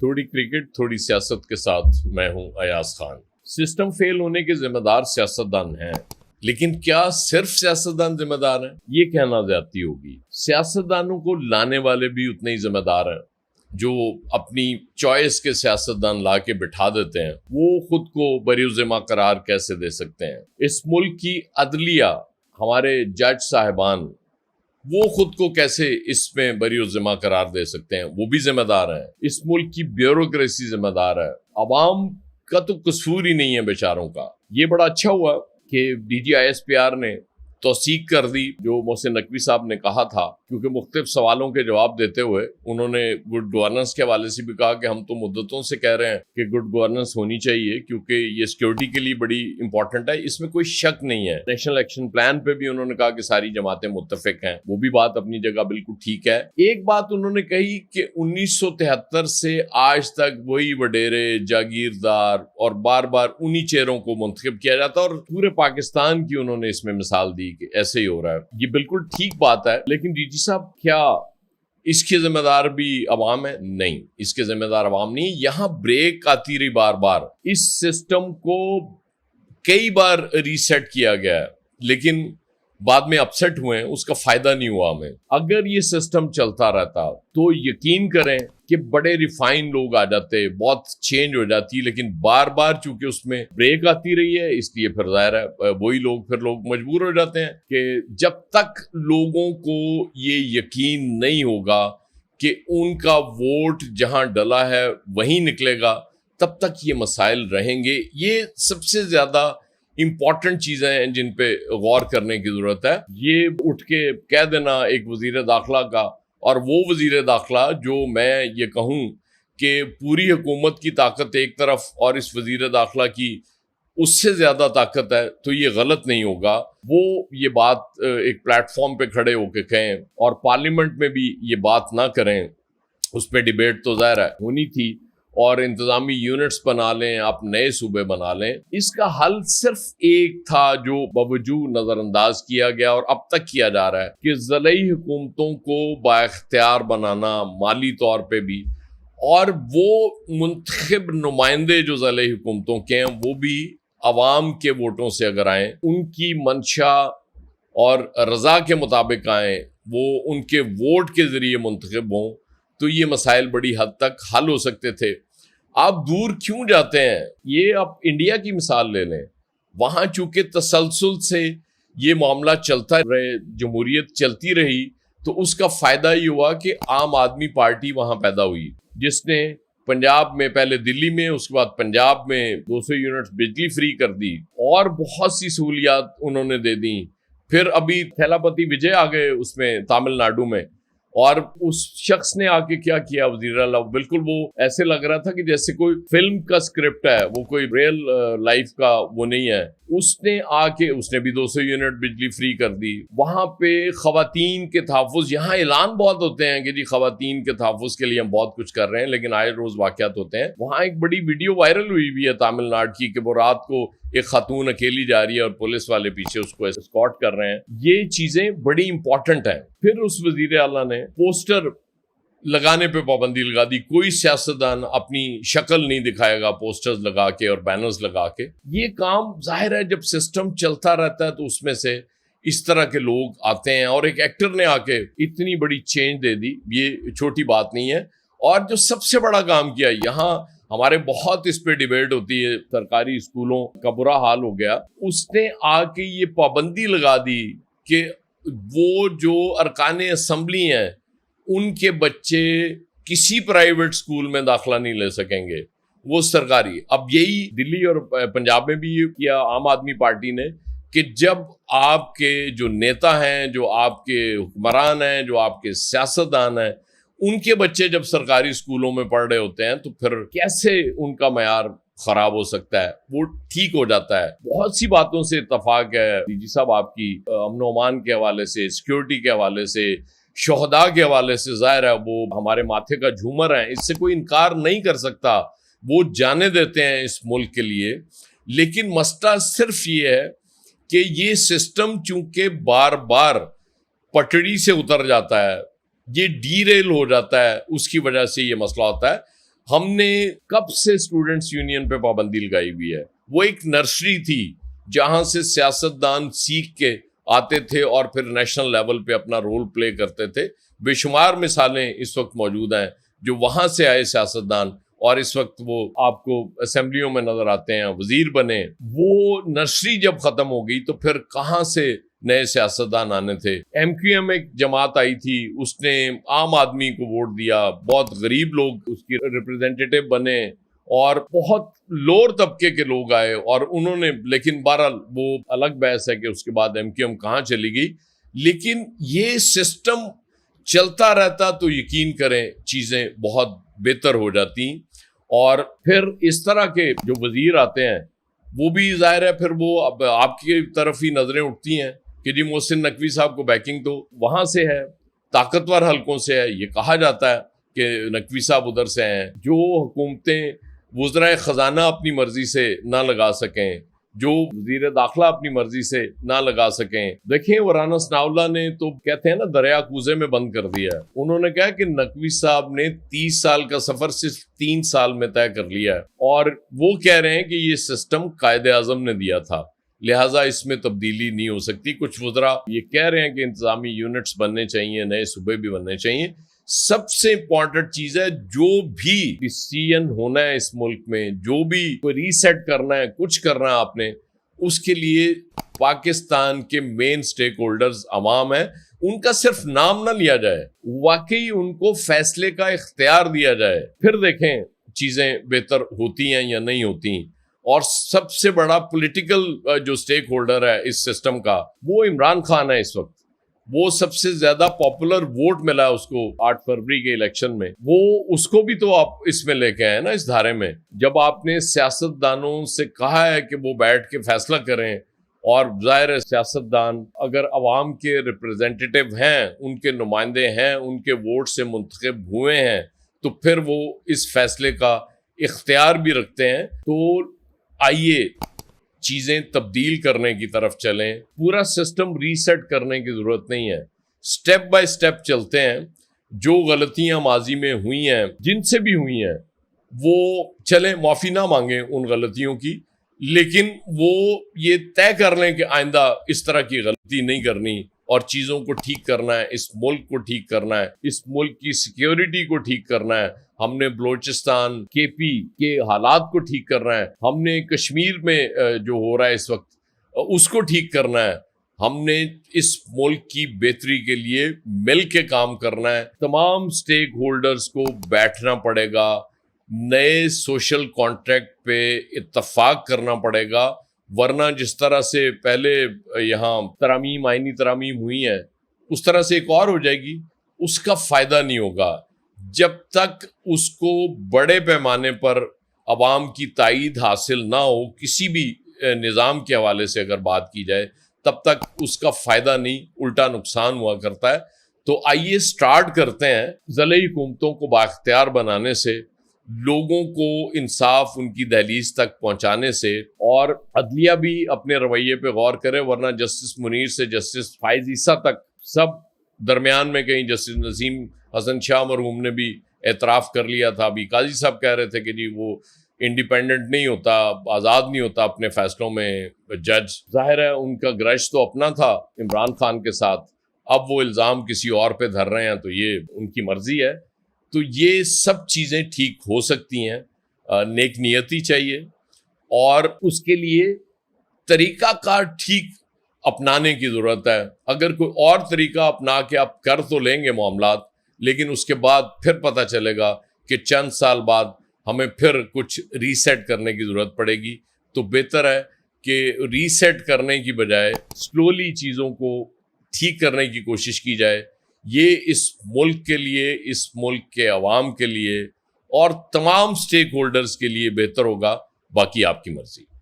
تھوڑی کرکٹ تھوڑی سیاست کے ساتھ میں ہوں ایاز خان۔ سسٹم فیل ہونے کے ذمہ دار سیاستدان ہیں، لیکن کیا صرف سیاستدان ذمہ دار ہیں؟ یہ کہنا زیادتی ہوگی۔ سیاستدانوں کو لانے والے بھی اتنے ہی ذمہ دار ہیں۔ جو اپنی چوائس کے سیاستدان لا کے بٹھا دیتے ہیں وہ خود کو بری ذمہ قرار کیسے دے سکتے ہیں؟ اس ملک کی عدلیہ، ہمارے جج صاحبان، وہ خود کو کیسے اس میں بری ذمہ قرار دے سکتے ہیں؟ وہ بھی ذمہ دار ہیں۔ اس ملک کی بیوروکریسی ذمہ دار ہے۔ عوام کا تو قصور ہی نہیں ہے بیچاروں کا۔ یہ بڑا اچھا ہوا کہ D G I S P R نے توثیق کر دی جو محسن نقوی صاحب نے کہا تھا، کیونکہ مختلف سوالوں کے جواب دیتے ہوئے انہوں نے گڈ گورننس کے حوالے سے بھی کہا کہ ہم تو مدتوں سے کہہ رہے ہیں کہ گڈ گورننس ہونی چاہیے کیونکہ یہ سیکیورٹی کے لیے بڑی امپورٹنٹ ہے، اس میں کوئی شک نہیں ہے۔ نیشنل ایکشن پلان پہ بھی انہوں نے کہا کہ ساری جماعتیں متفق ہیں، وہ بھی بات اپنی جگہ بالکل ٹھیک ہے۔ ایک بات انہوں نے کہی کہ 1973 سے آج تک وہی وڈیرے جاگیردار اور بار بار انہی چہروں کو منتخب کیا جاتا، اور پورے پاکستان کی انہوں نے اس میں مثال دی کہ ایسے ہی ہو رہا ہے۔ یہ بالکل ٹھیک بات ہے، لیکن ڈی جی صاحب کیا اس کے ذمہ دار بھی عوام ہے؟ نہیں، اس کے ذمہ دار عوام نہیں۔ یہاں بریک آتی رہی بار بار، اس سسٹم کو کئی بار ریسیٹ کیا گیا ہے لیکن بعد میں اپسیٹ ہوئے ہیں، اس کا فائدہ نہیں ہوا ہمیں۔ اگر یہ سسٹم چلتا رہتا تو یقین کریں کہ بڑے ریفائن لوگ آ جاتے، بہت چینج ہو جاتی، لیکن بار بار چونکہ اس میں بریک آتی رہی ہے، اس لیے پھر ظاہر ہے وہی لوگ مجبور ہو جاتے ہیں کہ جب تک لوگوں کو یہ یقین نہیں ہوگا کہ ان کا ووٹ جہاں ڈلا ہے وہیں نکلے گا، تب تک یہ مسائل رہیں گے۔ یہ سب سے زیادہ امپورٹنٹ چیزیں ہیں جن پہ غور کرنے کی ضرورت ہے۔ یہ اٹھ کے کہہ دینا ایک وزیر داخلہ کا، اور وہ وزیر داخلہ جو میں یہ کہوں کہ پوری حکومت کی طاقت ایک طرف اور اس وزیر داخلہ کی اس سے زیادہ طاقت ہے، تو یہ غلط نہیں ہوگا وہ یہ بات ایک پلیٹ فارم پہ کھڑے ہو کے کہیں اور پارلیمنٹ میں بھی یہ بات نہ کریں۔ اس پہ ڈیبیٹ تو ظاہر ہے ہونی تھی، اور انتظامی یونٹس بنا لیں، آپ نئے صوبے بنا لیں۔ اس کا حل صرف ایک تھا جو باوجود نظر انداز کیا گیا اور اب تک کیا جا رہا ہے کہ ضلعی حکومتوں کو بااختیار بنانا، مالی طور پہ بھی، اور وہ منتخب نمائندے جو ضلعی حکومتوں کے ہیں وہ بھی عوام کے ووٹوں سے اگر آئیں، ان کی منشا اور رضا کے مطابق آئیں، وہ ان کے ووٹ کے ذریعے منتخب ہوں، تو یہ مسائل بڑی حد تک حل ہو سکتے تھے۔ آپ دور کیوں جاتے ہیں؟ یہ آپ انڈیا کی مثال لے لیں، وہاں چونکہ تسلسل سے یہ معاملہ چلتا رہے، جمہوریت چلتی رہی، تو اس کا فائدہ یہ ہوا کہ عام آدمی پارٹی وہاں پیدا ہوئی، جس نے پنجاب میں، پہلے دلی میں، اس کے بعد پنجاب میں 200 یونٹس بجلی فری کر دی اور بہت سی سہولیات انہوں نے دے دیں۔ پھر ابھی تھیلاپتی وجے آ گئے اس میں تامل ناڈو میں، اور اس شخص نے آ کے کیا کیا وزیر اعلیٰ، بالکل وہ ایسے لگ رہا تھا کہ جیسے کوئی فلم کا سکرپٹ ہے، وہ کوئی ریئل لائف کا وہ نہیں ہے۔ اس نے آ کے اس نے بھی 200 یونٹ بجلی فری کر دی۔ وہاں پہ خواتین کے تحفظ، یہاں اعلان بہت ہوتے ہیں کہ جی خواتین کے تحفظ کے لیے ہم بہت کچھ کر رہے ہیں، لیکن آئے روز واقعات ہوتے ہیں۔ وہاں ایک بڑی ویڈیو وائرل ہوئی بھی ہے تامل ناڈو کی کہ وہ رات کو ایک خاتون اکیلی جا رہی ہے اور پولیس والے پیچھے اس کو اسکارٹ کر رہے ہیں۔ یہ چیزیں بڑی امپورٹنٹ ہیں۔ پھر اس وزیر اعلیٰ نے پوسٹر لگانے پہ پابندی لگا دی، کوئی سیاستدان اپنی شکل نہیں دکھائے گا پوسٹرز لگا کے اور بینرز لگا کے۔ یہ کام ظاہر ہے جب سسٹم چلتا رہتا ہے تو اس میں سے اس طرح کے لوگ آتے ہیں، اور ایک ایکٹر نے آ کے اتنی بڑی چینج دے دی، یہ چھوٹی بات نہیں ہے۔ اور جو سب سے بڑا کام کیا، یہاں ہمارے بہت اس پہ ڈیبیٹ ہوتی ہے، سرکاری اسکولوں کا برا حال ہو گیا، اس نے آ کے یہ پابندی لگا دی کہ وہ جو ارکان اسمبلی ہیں ان کے بچے کسی پرائیویٹ اسکول میں داخلہ نہیں لے سکیں گے، وہ سرکاری۔ اب یہی دلی اور پنجاب میں بھی یہ کیا عام آدمی پارٹی نے کہ جب آپ کے جو نیتا ہیں، جو آپ کے حکمران ہیں، جو آپ کے سیاستدان ہیں، ان کے بچے جب سرکاری اسکولوں میں پڑھ رہے ہوتے ہیں تو پھر کیسے ان کا معیار خراب ہو سکتا ہے؟ وہ ٹھیک ہو جاتا ہے۔ بہت سی باتوں سے اتفاق ہے ڈی جی صاحب، آپ کی امن و امان کے حوالے سے، سیکیورٹی کے حوالے سے، شہداء کے حوالے سے، ظاہر ہے وہ ہمارے ماتھے کا جھومر ہیں، اس سے کوئی انکار نہیں کر سکتا، وہ جانے دیتے ہیں اس ملک کے لیے۔ لیکن مسئلہ صرف یہ ہے کہ یہ سسٹم چونکہ بار بار پٹڑی سے اتر جاتا ہے، یہ ڈی ریل ہو جاتا ہے، اس کی وجہ سے یہ مسئلہ ہوتا ہے۔ ہم نے کب سے اسٹوڈنٹس یونین پہ پابندی لگائی ہوئی ہے؟ وہ ایک نرسری تھی جہاں سے سیاستدان سیکھ کے آتے تھے اور پھر نیشنل لیول پہ اپنا رول پلے کرتے تھے. بے شمار مثالیں اس وقت موجود ہیں جو وہاں سے آئے سیاستدان اور اس وقت وہ آپ کو اسمبلیوں میں نظر آتے ہیں، وزیر بنے. وہ نرسری جب ختم ہو گئی تو پھر کہاں سے نئے سیاستدان آنے تھے؟ ایم کیو ایم ایک جماعت آئی تھی، اس نے عام آدمی کو ووٹ دیا، بہت غریب لوگ اس کی ریپرزینٹیٹیو بنے اور بہت لوور طبقے کے لوگ آئے اور انہوں نے، لیکن بہرحال وہ الگ بحث ہے کہ اس کے بعد ایم کیو ایم کہاں چلی گئی. لیکن یہ سسٹم چلتا رہتا تو یقین کریں چیزیں بہت بہتر ہو جاتی. اور پھر اس طرح کے جو وزیر آتے ہیں وہ بھی ظاہر ہے پھر وہ اب آپ کی طرف ہی نظریں اٹھتی ہیں کہ جی محسن نقوی صاحب کو بیکنگ تو وہاں سے ہے، طاقتور حلقوں سے ہے. یہ کہا جاتا ہے کہ نقوی صاحب ادھر سے ہیں. جو حکومتیں وزرائے خزانہ اپنی مرضی سے نہ لگا سکیں، جو وزیر داخلہ اپنی مرضی سے نہ لگا سکیں. دیکھیں ورانا ثناءاللہ نے تو کہتے ہیں نا دریا کوزے میں بند کر دیا ہے. انہوں نے کہا کہ نقوی صاحب نے 30 سال کا سفر صرف 3 سال میں طے کر لیا ہے اور وہ کہہ رہے ہیں کہ یہ سسٹم قائد اعظم نے دیا تھا، لہٰذا اس میں تبدیلی نہیں ہو سکتی. کچھ وزراء یہ کہہ رہے ہیں کہ انتظامی یونٹس بننے چاہیے، نئے صوبے بھی بننے چاہیے. سب سے امپورٹنٹ چیز ہے جو بھی ڈیسیژن ہونا ہے اس ملک میں، جو بھی کوئی ریسیٹ کرنا ہے، کچھ کرنا ہے آپ نے، اس کے لیے پاکستان کے مین سٹیک ہولڈرز عوام ہیں. ان کا صرف نام نہ لیا جائے، واقعی ان کو فیصلے کا اختیار دیا جائے، پھر دیکھیں چیزیں بہتر ہوتی ہیں یا نہیں ہوتی. اور سب سے بڑا پولیٹیکل جو سٹیک ہولڈر ہے اس سسٹم کا وہ عمران خان ہے. اس وقت وہ سب سے زیادہ پاپولر ووٹ ملا اس کو 8 فروری کے الیکشن میں. وہ اس کو بھی تو آپ اس میں لے کے آئے نا اس دھارے میں. جب آپ نے سیاستدانوں سے کہا ہے کہ وہ بیٹھ کے فیصلہ کریں، اور ظاہر سیاستدان اگر عوام کے ریپرزینٹیٹیو ہیں، ان کے نمائندے ہیں، ان کے ووٹ سے منتخب ہوئے ہیں، تو پھر وہ اس فیصلے کا اختیار بھی رکھتے ہیں. تو آئیے چیزیں تبدیل کرنے کی طرف چلیں. پورا سسٹم ریسیٹ کرنے کی ضرورت نہیں ہے، سٹیپ بائی سٹیپ چلتے ہیں. جو غلطیاں ماضی میں ہوئی ہیں، جن سے بھی ہوئی ہیں، وہ چلیں معافی نہ مانگیں ان غلطیوں کی، لیکن وہ یہ طے کر لیں کہ آئندہ اس طرح کی غلطی نہیں کرنی اور چیزوں کو ٹھیک کرنا ہے، اس ملک کو ٹھیک کرنا ہے، اس ملک کی سیکیورٹی کو ٹھیک کرنا ہے. ہم نے بلوچستان کے پی کے حالات کو ٹھیک کرنا ہے، ہم نے کشمیر میں جو ہو رہا ہے اس وقت اس کو ٹھیک کرنا ہے. ہم نے اس ملک کی بہتری کے لیے مل کے کام کرنا ہے. تمام سٹیک ہولڈرز کو بیٹھنا پڑے گا، نئے سوشل کانٹریکٹ پہ اتفاق کرنا پڑے گا، ورنہ جس طرح سے پہلے یہاں ترامیم، آئینی ترامیم ہوئی ہیں، اس طرح سے ایک اور ہو جائے گی. اس کا فائدہ نہیں ہوگا جب تک اس کو بڑے پیمانے پر عوام کی تائید حاصل نہ ہو. کسی بھی نظام کے حوالے سے اگر بات کی جائے تب تک اس کا فائدہ نہیں، الٹا نقصان ہوا کرتا ہے. تو آئیے سٹارٹ کرتے ہیں ضلعی حکومتوں کو بااختیار بنانے سے، لوگوں کو انصاف ان کی دہلیز تک پہنچانے سے، اور عدلیہ بھی اپنے رویے پہ غور کرے. ورنہ جسٹس منیر سے جسٹس فائز عیسیٰ تک سب درمیان میں کہیں جسٹس نسیم حسن شاہ مرحوم نے بھی اعتراف کر لیا تھا. ابھی قاضی صاحب کہہ رہے تھے کہ جی وہ انڈیپینڈنٹ نہیں ہوتا، آزاد نہیں ہوتا اپنے فیصلوں میں جج. ظاہر ہے ان کا گرج تو اپنا تھا عمران خان کے ساتھ، اب وہ الزام کسی اور پہ دھر رہے ہیں تو یہ ان کی مرضی ہے. تو یہ سب چیزیں ٹھیک ہو سکتی ہیں، نیک نیتی چاہیے اور اس کے لیے طریقہ کار ٹھیک اپنانے کی ضرورت ہے. اگر کوئی اور طریقہ اپنا کے آپ کر تو لیں گے معاملات، لیکن اس کے بعد پھر پتہ چلے گا کہ چند سال بعد ہمیں پھر کچھ ریسیٹ کرنے کی ضرورت پڑے گی. تو بہتر ہے کہ ریسیٹ کرنے کی بجائے سلولی چیزوں کو ٹھیک کرنے کی کوشش کی جائے. یہ اس ملک کے لیے، اس ملک کے عوام کے لیے اور تمام سٹیک ہولڈرز کے لیے بہتر ہوگا. باقی آپ کی مرضی.